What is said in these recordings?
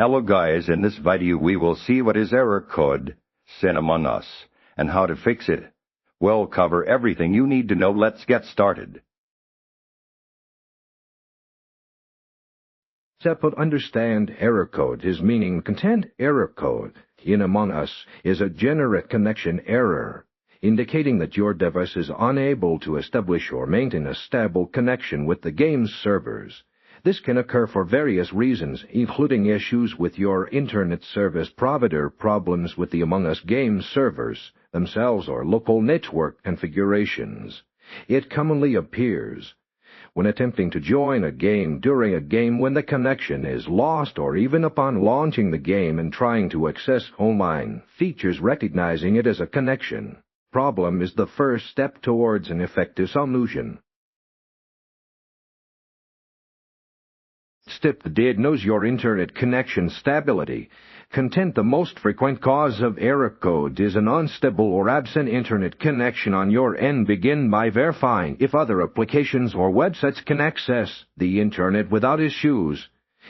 Hello guys, in this video we will see what is error code sent Among Us and how to fix it. We'll cover everything you need to know. Let's get started. Seppel understand error code is meaning content error code in Among Us is a generic connection error, indicating that your device is unable to establish or maintain a stable connection with the game's servers. This can occur for various reasons, including issues with your internet service provider, problems with the Among Us game servers themselves, or local network configurations. It commonly appears when attempting to join a game during a game when the connection is lost, or even upon launching the game and trying to access online features. Recognizing it as a connection problem is the first step towards an effective solution. Step D knows your internet connection stability. Content the most frequent cause of error code is an unstable or absent internet connection on your end. Begin by verifying if other applications or websites can access the internet without issues.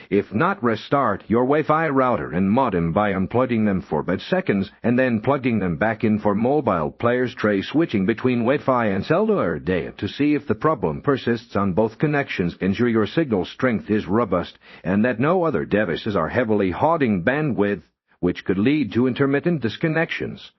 If not, restart your Wi-Fi router and modem by unplugging them for 5 seconds and then plugging them back in for mobile players. Try switching between Wi-Fi and cellular data to see if the problem persists on both connections. Ensure your signal strength is robust and that no other devices are heavily hogging bandwidth, which could lead to intermittent disconnections.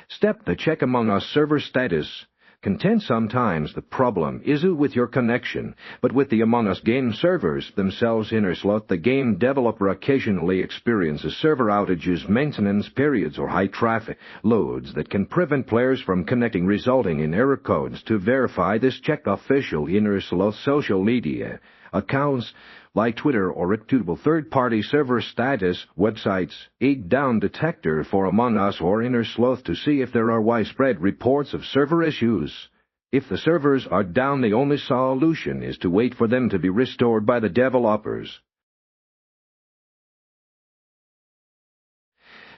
Step to check Among Us server status. Content sometimes the problem isn't with your connection, but with the Among Us game servers themselves. InnerSloth, the game developer, occasionally experiences server outages, maintenance periods, or high traffic loads that can prevent players from connecting, resulting in error codes. To verify this, check official InnerSloth social media accounts like Twitter or reputable third-party server status websites. A down detector for Among Us or InnerSloth to see if there are widespread reports of server issues. If the servers are down, the only solution is to wait for them to be restored by the developers.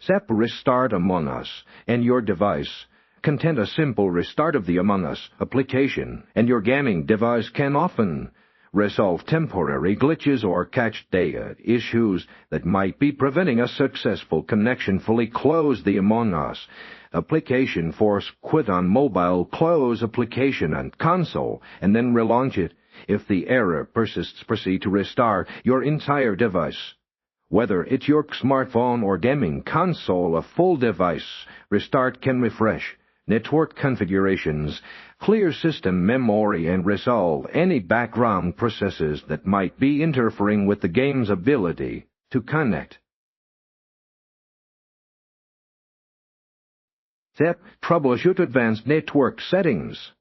Step restart Among Us and your device. Content a simple restart of the Among Us application, and your gaming device can often resolve temporary glitches or cache data issues that might be preventing a successful connection. Fully close the Among Us application. Force quit on mobile, close application and console, and then relaunch it. If the error persists, proceed to restart your entire device. Whether it's your smartphone or gaming console, a full device restart can refresh network configurations, clear system memory, and resolve any background processes that might be interfering with the game's ability to connect. Step troubleshoot advanced network settings.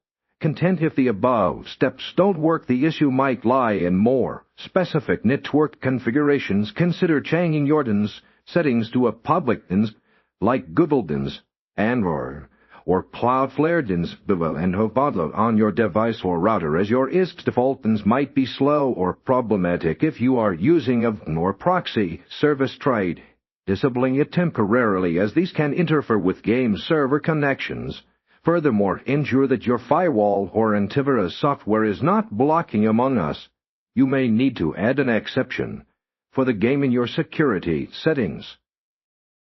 Content if the above steps don't work, the issue might lie in more specific network configurations. Consider changing your settings to a public like Google Android or Cloudflare and Hotbottle on your device or router, as your ISP default might be slow or problematic. If you are using a or proxy service, try disabling it temporarily, as these can interfere with game server connections. Furthermore, ensure that your firewall or antivirus software is not blocking Among Us. You may need to add an exception for the game in your security settings.